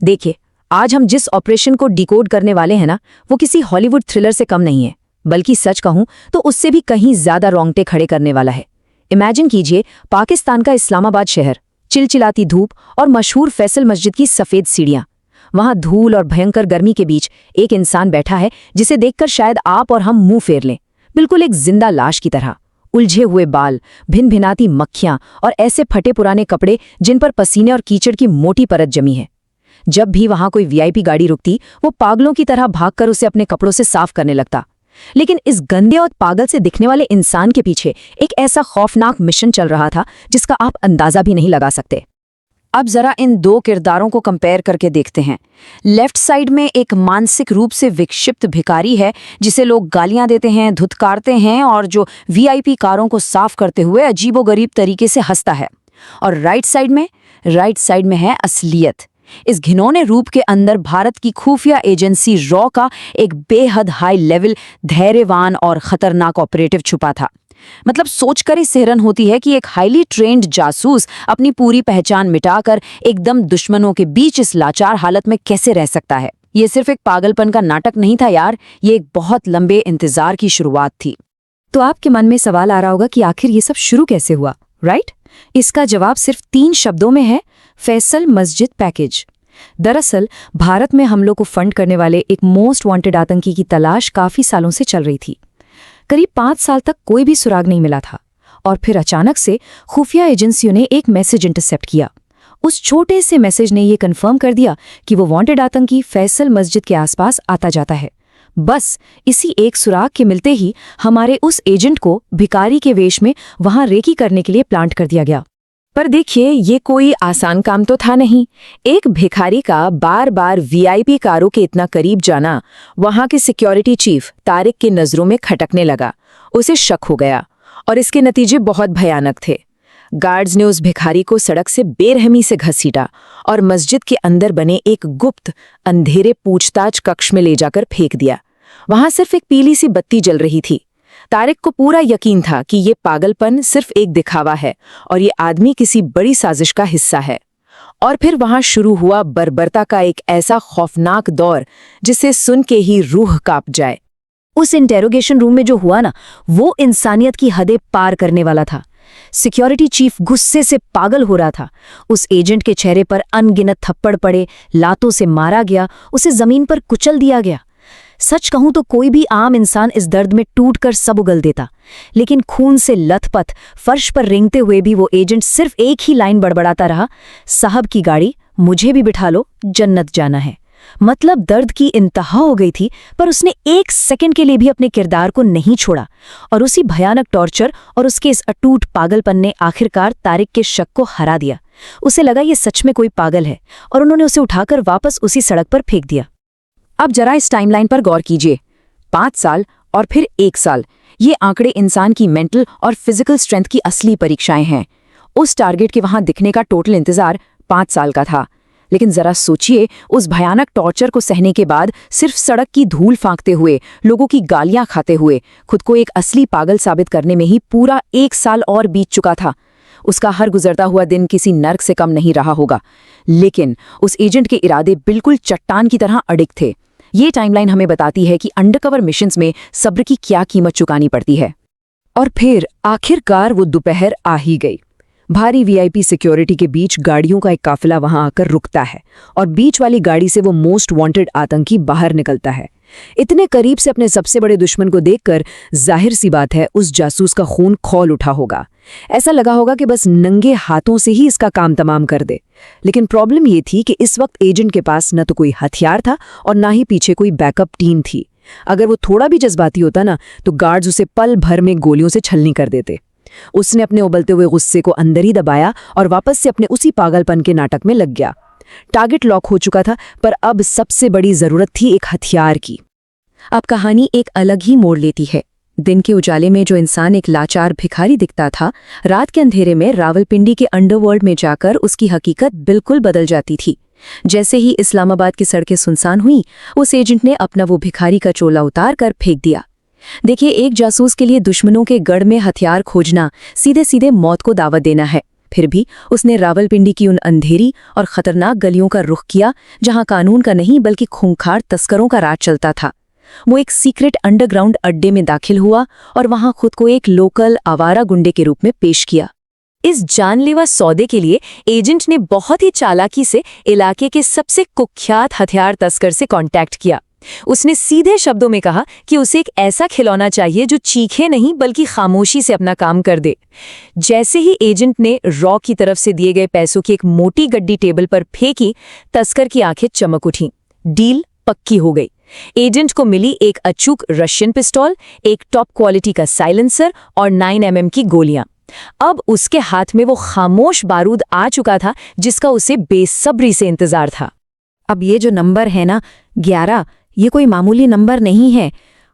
देखिए, आज हम जिस ऑपरेशन को डिकोड करने वाले हैं ना, वो किसी हॉलीवुड थ्रिलर से कम नहीं है, बल्कि सच कहूं तो उससे भी कहीं ज्यादा रोंगटे खड़े करने वाला है। इमेजिन कीजिए, पाकिस्तान का इस्लामाबाद शहर, चिलचिलाती धूप और मशहूर फैसल मस्जिद की सफेद सीढ़ियां। वहां धूल और भयंकर गर्मी के बीच एक इंसान बैठा है जिसे देखकर शायद आप और हम मुंह फेर लें, बिल्कुल एक जिंदा लाश की तरह। उलझे हुए बाल, भिन भिनाती मक्खियां और ऐसे फटे पुराने कपड़े जिन पर पसीने और कीचड़ की मोटी परत जमी है। जब भी वहां कोई वीआईपी गाड़ी रुकती, वो पागलों की तरह भागकर उसे अपने कपड़ों से साफ करने लगता। लेकिन इस गंदे और पागल से दिखने वाले इंसान के पीछे एक ऐसा खौफनाक मिशन चल रहा था जिसका आप अंदाजा भी नहीं लगा सकते। अब जरा इन दो किरदारों को कंपेयर करके देखते हैं। लेफ्ट साइड में एक मानसिक रूप से विक्षिप्त भिखारी है जिसे लोग गालियां देते हैं, धुतकारते हैं और जो वीआईपी कारों को साफ करते हुए अजीबोगरीब तरीके से हंसता है। और राइट साइड में है असलियत। इस घिनौने रूप के अंदर भारत की खुफिया एजेंसी रॉ का एक बेहद हाई लेवल, धैर्यवान और खतरनाक ऑपरेटिव छुपा था। मतलब सोचकर ही सिहरन होती है कि एक हाईली ट्रेंड जासूस अपनी पूरी पहचान मिटाकर एकदम दुश्मनों के बीच इस लाचार हालत में कैसे रह सकता है। ये सिर्फ एक पागलपन का नाटक नहीं था यार, ये एक बहुत लंबे इंतजार की शुरुआत थी। तो आपके मन में सवाल आ रहा होगा कि आखिर ये सब शुरू कैसे हुआ, राइट? इसका जवाब सिर्फ 3 शब्दों में है, फैसल मस्जिद पैकेज। दरअसल भारत में हमलों को फंड करने वाले एक मोस्ट वांटेड आतंकी की तलाश काफी सालों से चल रही थी। करीब 5 साल तक कोई भी सुराग नहीं मिला था और फिर अचानक से खुफिया एजेंसियों ने एक मैसेज इंटरसेप्ट किया। उस छोटे से मैसेज ने ये कंफर्म कर दिया कि वो वांटेड आतंकी फैसल मस्जिद के आसपास आता जाता है। बस इसी एक सुराग के मिलते ही हमारे उस एजेंट को भिखारी के वेश में वहां रेकी करने के लिए प्लांट कर दिया गया। पर देखिए, ये कोई आसान काम तो था नहीं। एक भिखारी का बार बार वीआईपी कारों के इतना करीब जाना वहां के सिक्योरिटी चीफ तारिक की नजरों में खटकने लगा। उसे शक हो गया और इसके नतीजे बहुत भयानक थे। गार्ड्स ने उस भिखारी को सड़क से बेरहमी से घसीटा और मस्जिद के अंदर बने एक गुप्त अंधेरे पूछताछ कक्ष में ले जाकर फेंक दिया। वहां सिर्फ एक पीली सी बत्ती जल रही थी। तारिक को पूरा यकीन था कि ये पागलपन सिर्फ एक दिखावा है और ये आदमी किसी बड़ी साजिश का हिस्सा है। और फिर वहां शुरू हुआ बर्बरता का एक ऐसा खौफनाक दौर जिसे सुन के ही रूह कांप जाए। उस इंटेरोगेशन रूम में जो हुआ ना, वो इंसानियत की हदें पार करने वाला था। सिक्योरिटी चीफ गुस्से से पागल हो रहा था। उस एजेंट के चेहरे पर अनगिनत थप्पड़ पड़े, लातों से मारा गया, उसे जमीन पर कुचल दिया गया। सच कहूं तो कोई भी आम इंसान इस दर्द में टूटकर सब उगल देता, लेकिन खून से लथपथ फर्श पर रेंगते हुए भी वो एजेंट सिर्फ एक ही लाइन बड़बड़ाता रहा, साहब की गाड़ी, मुझे भी बिठा लो, जन्नत जाना है। मतलब दर्द की इंतहा हो गई थी, पर उसने 1 सेकंड के लिए भी अपने किरदार को नहीं छोड़ा। और उसी भयानक टॉर्चर और उसके इस अटूट पागलपन ने आखिरकार तारिक के शक को हरा दिया। उसे लगा ये सच में कोई पागल है और उन्होंने उसे उठाकर वापस उसी सड़क पर फेंक दिया। अब जरा इस टाइमलाइन पर गौर कीजिए। 5 साल और फिर 1 साल, ये आंकड़े इंसान की मेंटल और फिजिकल स्ट्रेंथ की असली परीक्षाएं हैं। उस टारगेट के वहां दिखने का टोटल इंतजार 5 साल का था, लेकिन जरा सोचिए, उस भयानक टॉर्चर को सहने के बाद सिर्फ सड़क की धूल फांकते हुए, लोगों की गालियां खाते हुए, खुद को एक असली पागल साबित करने में ही पूरा 1 साल और बीत चुका था। उसका हर गुजरता हुआ दिन किसी नर्क से कम नहीं रहा होगा, लेकिन उस एजेंट के इरादे बिल्कुल चट्टान की तरह अडिग थे। ये टाइमलाइन हमें बताती है कि अंडरकवर मिशंस में सब्र की क्या कीमत चुकानी पड़ती है। और फिर आखिरकार वो दोपहर आ ही गई। भारी वीआईपी सिक्योरिटी के बीच गाड़ियों का एक काफिला वहां आकर रुकता है और बीच वाली गाड़ी से वो मोस्ट वांटेड आतंकी बाहर निकलता है। इतने करीब से अपने सबसे बड़े दुश्मन को देखकर जाहिर सी बात है उस जासूस का खून खौल उठा होगा। ऐसा लगा होगा कि बस नंगे हाथों से ही इसका काम तमाम कर दे। लेकिन प्रॉब्लम ये थी कि इस वक्त एजेंट के पास न तो कोई हथियार था और ना ही पीछे कोई बैकअप टीम थी। अगर वो थोड़ा भी जज्बाती होता ना, तो गार्ड्स उसे पल भर में गोलियों से छलनी कर देते। उसने अपने उबलते हुए गुस्से को अंदर ही दबाया और वापस से अपने उसी पागलपन के नाटक में लग गया। टारगेट लॉक हो चुका था, पर अब सबसे बड़ी जरूरत थी एक हथियार की। अब कहानी एक अलग ही मोड़ लेती है। दिन के उजाले में जो इंसान एक लाचार भिखारी दिखता था, रात के अंधेरे में रावलपिंडी के अंडरवर्ल्ड में जाकर उसकी हकीकत बिल्कुल बदल जाती थी। जैसे ही इस्लामाबाद की सड़कें सुनसान हुई, उस एजेंट ने अपना वो भिखारी का चोला उतार कर फेंक दिया। देखिए, एक जासूस के लिए दुश्मनों के गढ़ में हथियार खोजना सीधे सीधे मौत को दावत देना है। फिर भी उसने रावलपिंडी की उन अंधेरी और खतरनाक गलियों का रुख किया जहां कानून का नहीं बल्कि खूंखार तस्करों का राज चलता था। वो एक सीक्रेट अंडरग्राउंड अड्डे में दाखिल हुआ और वहां खुद को एक लोकल आवारा गुंडे के रूप में पेश किया। इस जानलेवा सौदे के लिए एजेंट ने बहुत ही चालाकी से इलाके के सबसे कुख्यात हथियार तस्कर से कांटेक्ट किया। उसने सीधे शब्दों में कहा कि उसे एक ऐसा खिलौना चाहिए जो चीखे नहीं बल्कि खामोशी से अपना काम कर दे। जैसे ही एजेंट ने रॉ की तरफ से दिए गए पैसों की एक मोटी गड्डी टेबल पर फेंकी, तस्कर की आंखें चमक उठीं। डील पक्की हो गई। एजेंट को मिली एक अचूक रशियन पिस्तौल, एक टॉप क्वालिटी का साइलेंसर और 9mm की गोलियां। अब उसके हाथ में वो खामोश बारूद आ चुका था जिसका उसे बेसब्री से इंतजार था। अब ये जो नंबर है ना 11, ये कोई मामूली नंबर नहीं है।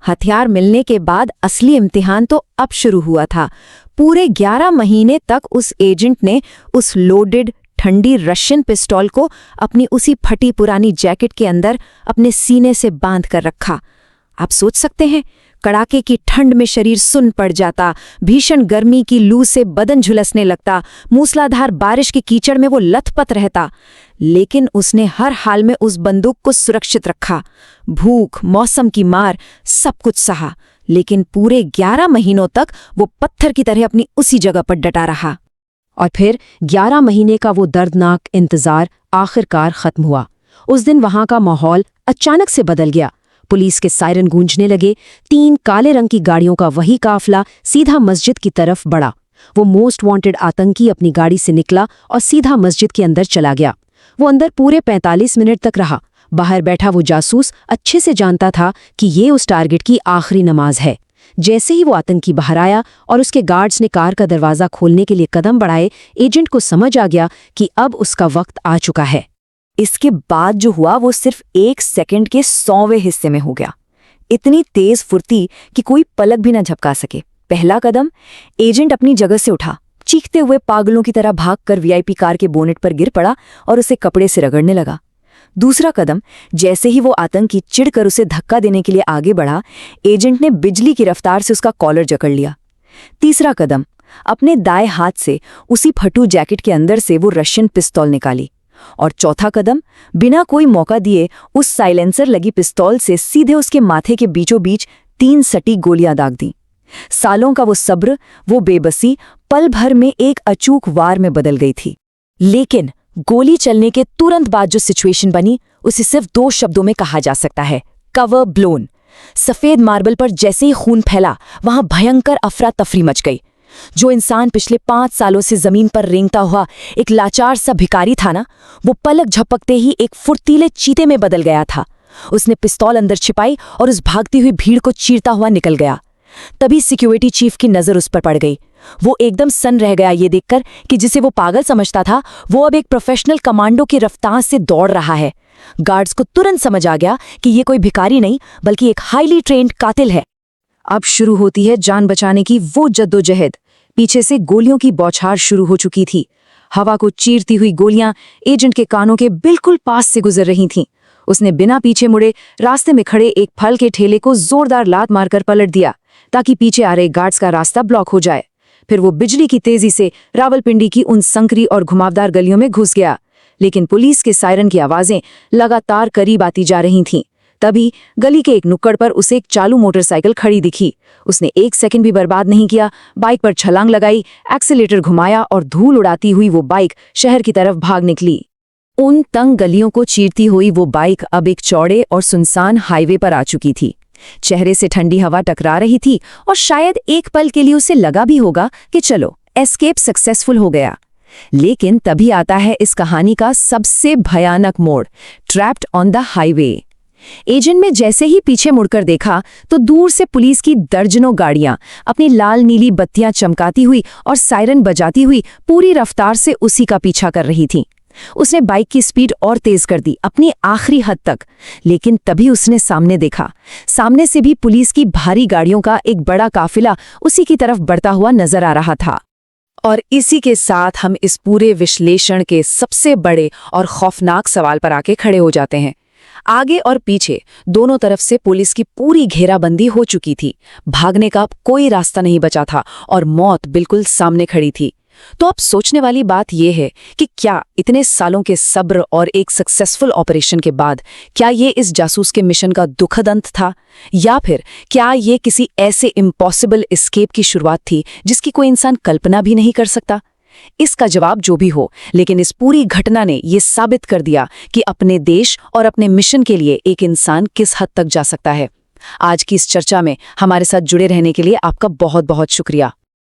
हथियार मिलने के बाद असली इम्तिहान तो अब शुरू हुआ था। पूरे 11 महीने तक उस एजेंट ने उस लोडेड ठंडी रशियन पिस्तौल को अपनी उसी फटी पुरानी जैकेट के अंदर अपने सीने से बांध कर रखा। आप सोच सकते हैं, कड़ाके की ठंड में शरीर सुन्न पड़ जाता, भीषण गर्मी की लू से बदन झुलसने लगता, मूसलाधार बारिश के कीचड़ में वो लथपथ रहता, लेकिन उसने हर हाल में उस बंदूक को सुरक्षित रखा। भूख, मौसम की मार, सब कुछ सहा, लेकिन पूरे 11 महीनों तक वो पत्थर की तरह अपनी उसी जगह पर डटा रहा। और फिर 11 महीने का वो दर्दनाक इंतजार आखिरकार खत्म हुआ। उस दिन वहां का माहौल अचानक से बदल गया। पुलिस के सायरन गूंजने लगे। 3 काले रंग की गाड़ियों का वही काफिला सीधा मस्जिद की तरफ बढ़ा। वो मोस्ट वांटेड आतंकी अपनी गाड़ी से निकला और सीधा मस्जिद के अंदर चला गया। वो अंदर पूरे 45 मिनट तक रहा। बाहर बैठा वो जासूस अच्छे से जानता था कि ये उस टारगेट की आखिरी नमाज है। जैसे ही वो आतंकी बाहर आया और उसके गार्ड्स ने कार का दरवाजा खोलने के लिए कदम बढ़ाए, एजेंट को समझ आ गया कि अब उसका वक्त आ चुका है। इसके बाद जो हुआ वो सिर्फ 1 सेकंड के 100वें हिस्से में हो गया। इतनी तेज फुर्ती कि कोई पलक भी न झपका सके। पहला कदम, एजेंट अपनी जगह से उठा, चीखते हुए पागलों की तरह भागकर वीआईपी कार के बोनेट पर गिर पड़ा और उसे कपड़े से रगड़ने लगा। दूसरा कदम, जैसे ही वो आतंकी चिढ़कर उसे धक्का देने के लिए आगे बढ़ा, एजेंट ने बिजली की रफ्तार से उसका कॉलर जकड़ लिया। तीसरा कदम, अपने दाएं हाथ से उसी फटू जैकेट के अंदर से वो रशियन पिस्तौल निकाली। और चौथा कदम, बिना कोई मौका दिए उस साइलेंसर लगी पिस्तौल से सीधे उसके माथे के बीचों बीच 3 सटीक गोलियां दाग दी। सालों का वो सब्र, वो बेबसी पल भर में एक अचूक वार में बदल गई थी। लेकिन गोली चलने के तुरंत बाद जो सिचुएशन बनी, उसे सिर्फ 2 शब्दों में कहा जा सकता है, कवर ब्लोन। सफेद मार्बल पर जैसे ही खून फैला, वहां भयंकर अफरा तफरी मच गई। जो इंसान पिछले 5 सालों से जमीन पर रेंगता हुआ एक लाचार सा भिखारी था ना, वो पलक झपकते ही एक फुर्तीले चीते में बदल गया था। उसने पिस्तौल अंदर छिपाई और उस भागती हुई भीड़ को चीरता हुआ निकल गया। तभी सिक्योरिटी चीफ की नजर उस पर पड़ गई। वो एकदम सन्न रह गया ये देखकर कि जिसे वो पागल समझता था, वो अब एक प्रोफेशनल कमांडो की रफ्तार से दौड़ रहा है। गार्ड्स को तुरंत समझ आ गया कि ये कोई भिखारी नहीं बल्कि एक हाईली ट्रेन्ड कातिल है। अब शुरू होती है जान बचाने की वो जद्दोजहद। पीछे से गोलियों की बौछार शुरू हो चुकी थी। हवा को चीरती हुई गोलियां एजेंट के कानों के बिल्कुल पास से गुजर रही थीं। उसने बिना पीछे मुड़े रास्ते में खड़े एक फल के ठेले को जोरदार लात मारकर पलट दिया ताकि पीछे आ रहे गार्ड्स का रास्ता ब्लॉक हो जाए। फिर वो बिजली की तेजी से रावलपिंडी की उन संकरी और घुमावदार गलियों में घुस गया। लेकिन पुलिस के सायरन की आवाजें लगातार करीब आती जा रही थीं। तभी गली के एक नुक्कड़ पर उसे एक चालू मोटरसाइकिल खड़ी दिखी। उसने 1 सेकंड भी बर्बाद नहीं किया, बाइक पर छलांग लगाई, एक्सीलेटर घुमाया और धूल उड़ाती हुई वो बाइक शहर की तरफ भाग निकली। उन तंग गलियों को चीरती हुई वो बाइक अब एक चौड़े और सुनसान हाईवे पर आ चुकी थी। चेहरे से ठंडी हवा टकरा रही थी और शायद एक पल के लिए उसे लगा भी होगा कि चलो एस्केप सक्सेसफुल हो गया। लेकिन तभी आता है इस कहानी का सबसे भयानक मोड़, trapped on the highway. Agent ने जैसे ही पीछे मुड़कर देखा तो दूर से पुलिस की दर्जनों गाड़ियां अपनी लाल नीली बत्तियां चमकाती हुई और सायरन बजाती हुई पूरी रफ्तार से उसी का पीछा कर रही थीं। उसने बाइक की स्पीड और तेज कर दी, अपनी आखिरी हद तक। लेकिन तभी उसने सामने देखा। सामने से भी पुलिस की भारी गाड़ियों का एक बड़ा काफिला उसी की तरफ बढ़ता हुआ नजर आ रहा था। और इसी के साथ हम इस पूरे विश्लेषण के सबसे बड़े और खौफनाक सवाल पर आके खड़े हो जाते हैं। आगे और पीछे दोनों तरफ से पुलिस की पूरी घेराबंदी हो चुकी थी। भागने का कोई रास्ता नहीं बचा था और मौत बिल्कुल सामने खड़ी थी। तो अब सोचने वाली बात यह है कि क्या इतने सालों के सब्र और एक सक्सेसफुल ऑपरेशन के बाद क्या ये इस जासूस के मिशन का दुखद अंत था, या फिर क्या ये किसी ऐसे इम्पॉसिबल एस्केप की शुरुआत थी जिसकी कोई इंसान कल्पना भी नहीं कर सकता। इसका जवाब जो भी हो, लेकिन इस पूरी घटना ने ये साबित कर दिया कि अपने देश और अपने मिशन के लिए एक इंसान किस हद तक जा सकता है। आज की इस चर्चा में हमारे साथ जुड़े रहने के लिए आपका बहुत बहुत शुक्रिया।